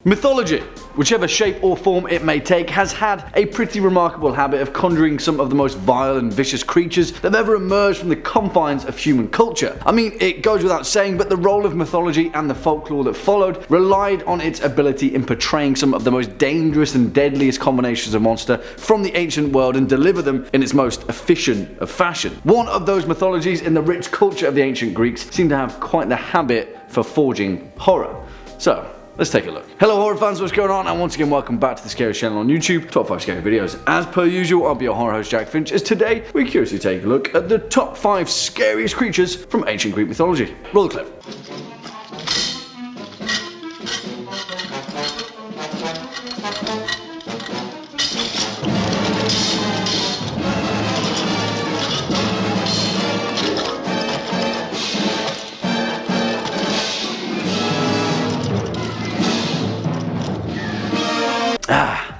Mythology, whichever shape or form it may take, has had a pretty remarkable habit of conjuring some of the most vile and vicious creatures that have ever emerged from the confines of human culture. I mean, it goes without saying, but the role of mythology and the folklore that followed relied on its ability in portraying some of the most dangerous and deadliest combinations of monster from the ancient world and deliver them in its most efficient of fashion. One of those mythologies in the rich culture of the ancient Greeks seemed to have quite the habit for forging horror. So, let's take a look. Hello horror fans, what's going on? And once again, welcome back to the Scariest channel on YouTube, top 5 scary videos. As per usual, I'll be your horror host Jack Finch, as today we're curious to take a look at the top 5 scariest creatures from ancient Greek mythology. Roll the clip.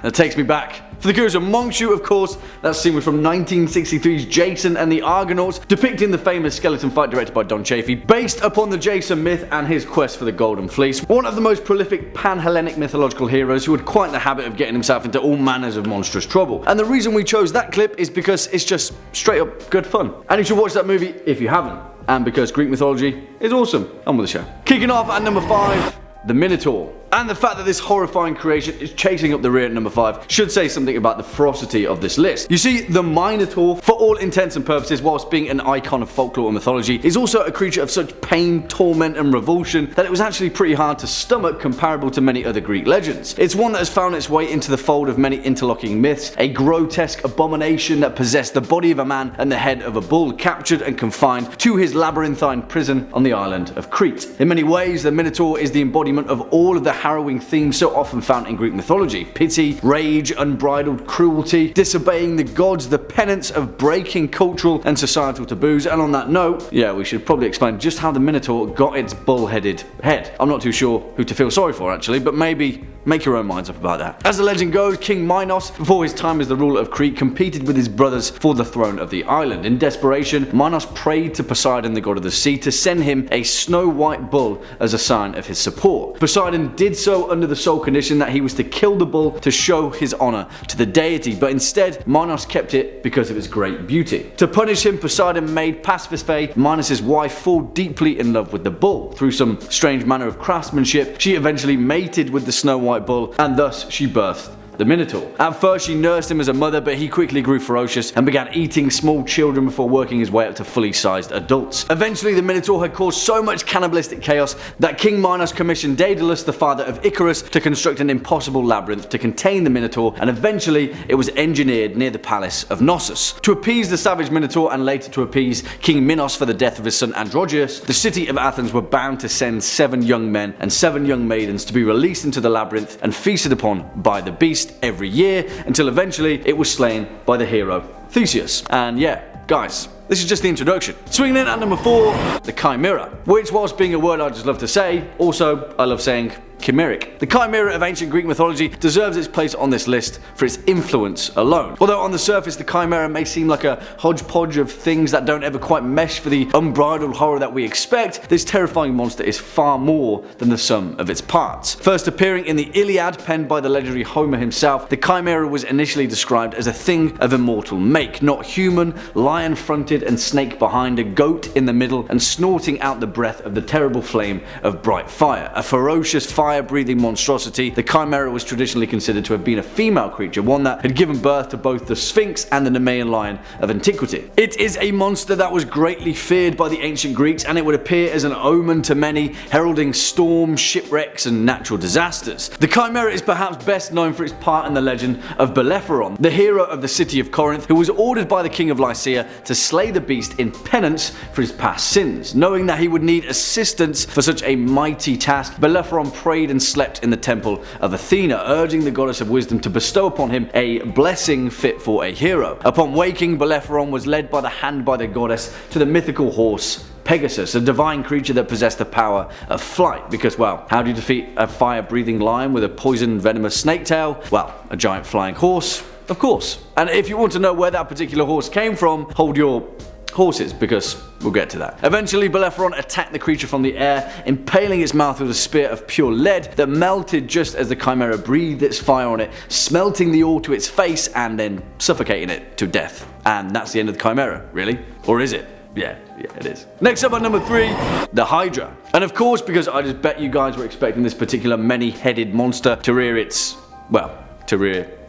That takes me back. For the curious amongst you, of course, that scene was from 1963's Jason and the Argonauts, depicting the famous skeleton fight directed by Don Chaffee, based upon the Jason myth and his quest for the Golden Fleece. One of the most prolific pan-Hellenic mythological heroes who had quite the habit of getting himself into all manners of monstrous trouble. And the reason we chose that clip is because it's just straight up good fun. And you should watch that movie if you haven't. And because Greek mythology is awesome. On with the show. Kicking off at number 5, the Minotaur. And the fact that this horrifying creation is chasing up the rear at number 5 should say something about the ferocity of this list. You see, the Minotaur, for all intents and purposes, whilst being an icon of folklore and mythology, is also a creature of such pain, torment and revulsion that it was actually pretty hard to stomach, comparable to many other Greek legends. It's one that has found its way into the fold of many interlocking myths, a grotesque abomination that possessed the body of a man and the head of a bull, captured and confined to his labyrinthine prison on the island of Crete. In many ways, the Minotaur is the embodiment of all of the harrowing themes so often found in Greek mythology: pity, rage, unbridled cruelty, disobeying the gods, the penance of breaking cultural and societal taboos. And on that note, yeah, we should probably explain just how the Minotaur got its bull-headed head. I'm not too sure who to feel sorry for actually, but maybe make your own minds up about that. As the legend goes, King Minos, before his time as the ruler of Crete, competed with his brothers for the throne of the island. In desperation, Minos prayed to Poseidon, the god of the sea, to send him a snow-white bull as a sign of his support. Poseidon did so under the sole condition that he was to kill the bull to show his honor to the deity, but instead Minos kept it because of its great beauty. To punish him, Poseidon made Pasiphae, Minos' wife, fall deeply in love with the bull. Through some strange manner of craftsmanship, she eventually mated with the snow-white bull, and thus she birthed the Minotaur. At first she nursed him as a mother, but he quickly grew ferocious and began eating small children before working his way up to fully sized adults. Eventually the Minotaur had caused so much cannibalistic chaos that King Minos commissioned Daedalus, the father of Icarus, to construct an impossible labyrinth to contain the Minotaur, and eventually it was engineered near the palace of Knossos. To appease the savage Minotaur, and later to appease King Minos for the death of his son Armgears, the city of Athens were bound to send 7 young men and 7 young maidens to be released into the labyrinth and feasted upon by the beast every year, until eventually it was slain by the hero Theseus. And yeah, guys, this is just the introduction. Swinging in at number 4, the Chimera, which, whilst being a word I just love to say, also I love saying chimeric. The Chimera of ancient Greek mythology deserves its place on this list for its influence alone. Although on the surface the Chimera may seem like a hodgepodge of things that don't ever quite mesh for the unbridled horror that we expect, this terrifying monster is far more than the sum of its parts. First appearing in the Iliad, penned by the legendary Homer himself, the Chimera was initially described as a thing of immortal make, not human, lion-fronted and snake behind, a goat in the middle, and snorting out the breath of the terrible flame of bright fire. A ferocious fire-breathing monstrosity, the Chimera was traditionally considered to have been a female creature, one that had given birth to both the Sphinx and the Nemean lion of antiquity. It is a monster that was greatly feared by the ancient Greeks, and it would appear as an omen to many, heralding storms, shipwrecks and natural disasters. The Chimera is perhaps best known for its part in the legend of Bellerophon, the hero of the city of Corinth, who was ordered by the king of Lycia to slay the beast in penance for his past sins. Knowing that he would need assistance for such a mighty task, Bellerophon prayed and slept in the temple of Athena, urging the goddess of wisdom to bestow upon him a blessing fit for a hero. Upon waking, Bellerophon was led by the hand by the goddess to the mythical horse Pegasus, a divine creature that possessed the power of flight, because, well, how do you defeat a fire-breathing lion with a poison venomous snake tail? Well, a giant flying horse, of course. And if you want to know where that particular horse came from, hold your horses, because we'll get to that. Eventually, Bellerophon attacked the creature from the air, impaling its mouth with a spear of pure lead that melted just as the Chimera breathed its fire on it, smelting the ore to its face and then suffocating it to death. And that's the end of the Chimera, really? Or is it? Yeah, it is. Next up at number 3, the Hydra. And of course, because I just bet you guys were expecting this particular many-headed monster to rear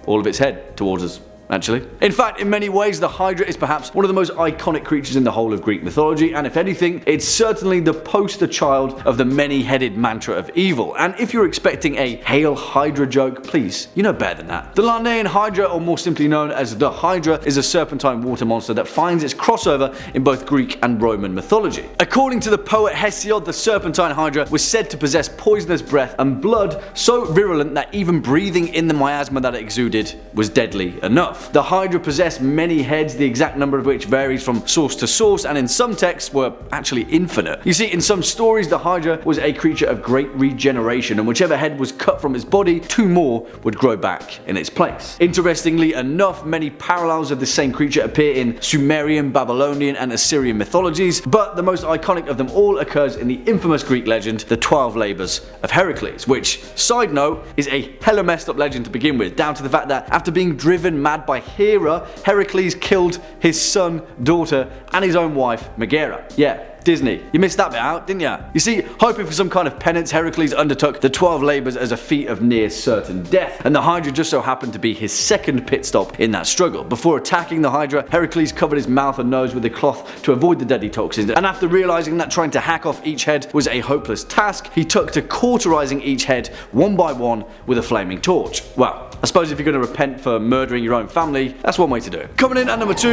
all of its head towards us. Actually. In fact, in many ways, the Hydra is perhaps one of the most iconic creatures in the whole of Greek mythology, and if anything, it's certainly the poster child of the many-headed mantra of evil. And if you're expecting a Hail Hydra joke, please, you know better than that. The Lernaean Hydra, or more simply known as the Hydra, is a serpentine water monster that finds its crossover in both Greek and Roman mythology. According to the poet Hesiod, the serpentine Hydra was said to possess poisonous breath and blood so virulent that even breathing in the miasma that it exuded was deadly enough. The Hydra possessed many heads, the exact number of which varies from source to source, and in some texts were actually infinite. You see, in some stories, the Hydra was a creature of great regeneration, and whichever head was cut from its body, 2 more would grow back in its place. Interestingly enough, many parallels of the same creature appear in Sumerian, Babylonian, and Assyrian mythologies, but the most iconic of them all occurs in the infamous Greek legend, the 12 Labours of Heracles, which, side note, is a hella messed up legend to begin with, down to the fact that after being driven mad by HYDRA, Heracles killed his son, daughter, and his own wife, Megara. Yeah, Disney. You missed that bit out, didn't ya? You see, hoping for some kind of penance, Heracles undertook the 12 labours as a feat of near certain death, and the Hydra just so happened to be his second pit stop in that struggle. Before attacking the Hydra, Heracles covered his mouth and nose with a cloth to avoid the deadly toxins, and after realising that trying to hack off each head was a hopeless task, he took to cauterising each head one by one with a flaming torch. Well, I suppose if you're going to repent for murdering your own family, that's one way to do it. Coming in at number 2,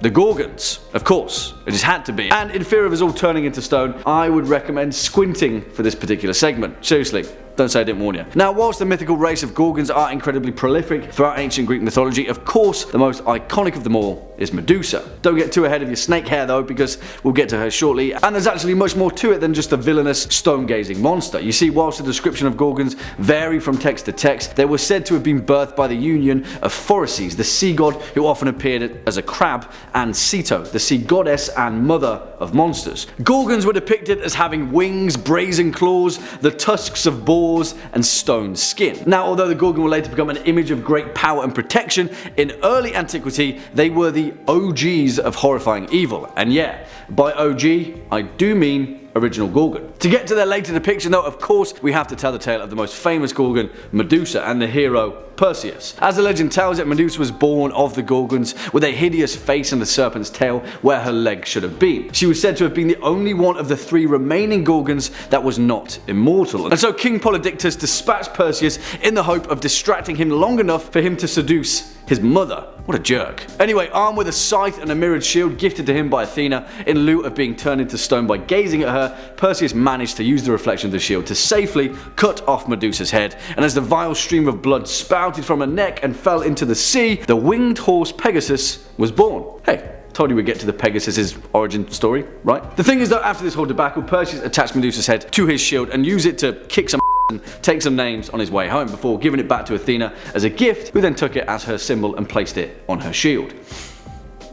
the Gorgons. Of course, it just had to be. And in fear of us all turning into stone, I would recommend squinting for this particular segment. Seriously. Don't say I didn't warn you. Now, whilst the mythical race of Gorgons are incredibly prolific throughout ancient Greek mythology, of course, the most iconic of them all is Medusa. Don't get too ahead of your snake hair though, because we'll get to her shortly, and there's actually much more to it than just a villainous, stone-gazing monster. You see, whilst the description of Gorgons vary from text to text, they were said to have been birthed by the union of Phorcys, the sea god who often appeared as a crab, and Ceto, the sea goddess and mother of monsters. Gorgons were depicted as having wings, brazen claws, the tusks of boars, and stone skin. Now, although the Gorgon will later become an image of great power and protection, in early antiquity they were the OGs of horrifying evil. And yeah, by OG I do mean original Gorgon. To get to their later depiction though, of course, we have to tell the tale of the most famous Gorgon, Medusa, and the hero Perseus. As the legend tells it, Medusa was born of the Gorgons with a hideous face and a serpent's tail where her legs should have been. She was said to have been the only one of the 3 remaining Gorgons that was not immortal. And so King Polydictus dispatched Perseus in the hope of distracting him long enough for him to seduce his mother. What a jerk. Anyway, armed with a scythe and a mirrored shield gifted to him by Athena in lieu of being turned into stone by gazing at her, Perseus managed to use the reflection of the shield to safely cut off Medusa's head, and as the vile stream of blood spouted from her neck and fell into the sea, the winged horse Pegasus was born. Hey, told you we'd get to the Pegasus' origin story, right? The thing is though, after this whole debacle, Perseus attached Medusa's head to his shield and used it to kick some and take some names on his way home before giving it back to Athena as a gift, who then took it as her symbol and placed it on her shield.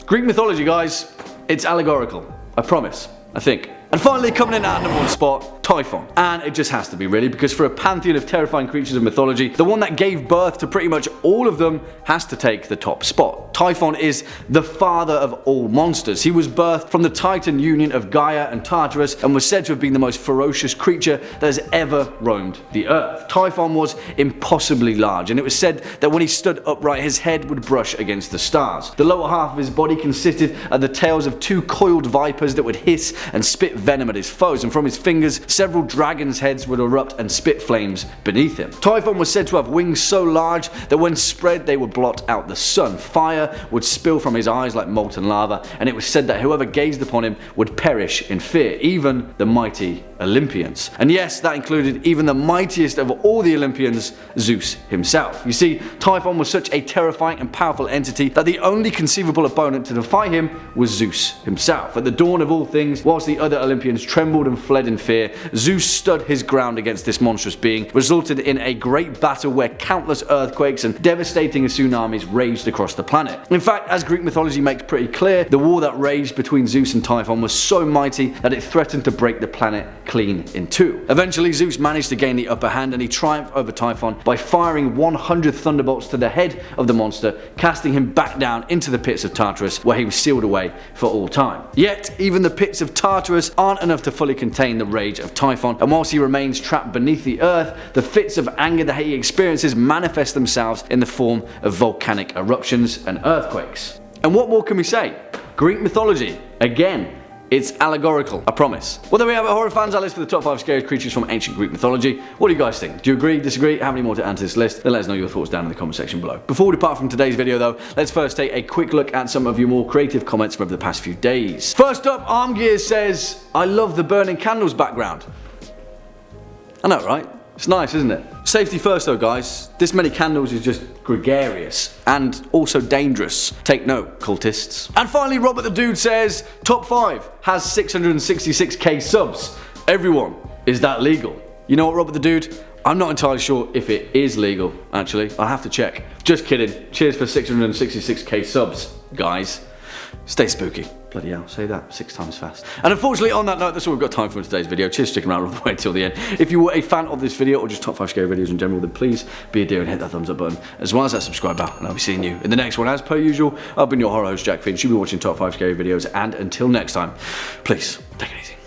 Greek mythology, guys, it's allegorical. I promise. I think. And finally, coming in at number 1 spot, Typhon. And it just has to be, really, because for a pantheon of terrifying creatures of mythology, the one that gave birth to pretty much all of them has to take the top spot. Typhon is the father of all monsters. He was birthed from the Titan union of Gaia and Tartarus and was said to have been the most ferocious creature that has ever roamed the earth. Typhon was impossibly large, and it was said that when he stood upright, his head would brush against the stars. The lower half of his body consisted of the tails of 2 coiled vipers that would hiss and spit venom at his foes, and from his fingers several dragons' heads would erupt and spit flames beneath him. Typhon was said to have wings so large that when spread they would blot out the sun. Fire would spill from his eyes like molten lava, and it was said that whoever gazed upon him would perish in fear, even the mighty Olympians. And yes, that included even the mightiest of all the Olympians, Zeus himself. You see, Typhon was such a terrifying and powerful entity that the only conceivable opponent to defy him was Zeus himself. At the dawn of all things, whilst the other Olympians trembled and fled in fear, Zeus stood his ground against this monstrous being, resulted in a great battle where countless earthquakes and devastating tsunamis raged across the planet. In fact, as Greek mythology makes pretty clear, the war that raged between Zeus and Typhon was so mighty that it threatened to break the planet clean in two. Eventually, Zeus managed to gain the upper hand and he triumphed over Typhon by firing 100 thunderbolts to the head of the monster, casting him back down into the pits of Tartarus, where he was sealed away for all time. Yet, even the pits of Tartarus aren't enough to fully contain the rage of Typhon, and whilst he remains trapped beneath the earth, the fits of anger that he experiences manifest themselves in the form of volcanic eruptions and earthquakes. And what more can we say? Greek mythology, again, it's allegorical, I promise. Well, there we have it, horror fans. Our list for the top 5 scariest creatures from ancient Greek mythology. What do you guys think? Do you agree, disagree? Have any more to add to this list? Then let us know your thoughts down in the comment section below. Before we depart from today's video though, let's first take a quick look at some of your more creative comments from over the past few days. First up, Armgears says, I love the burning candles background. I know, right? It's nice, isn't it? Safety first though, guys. This many candles is just gregarious and also dangerous. Take note, cultists. And finally, Robert the Dude says, top 5 has 666k subs. Everyone, is that legal? You know what, Robert the Dude? I'm not entirely sure if it is legal, actually. I'll have to check. Just kidding. Cheers for 666k subs, guys. Stay spooky. Bloody hell, say that 6 times fast. And unfortunately, on that note, that's all we've got time for in today's video. Cheers for sticking around all the way until the end. If you were a fan of this video or just top 5 scary videos in general, then please be a dear and hit that thumbs up button, as well as that subscribe button, and I'll be seeing you in the next one. As per usual, I've been your horror host, Jack Finch. You'll be watching top 5 scary videos, and until next time, please take it easy.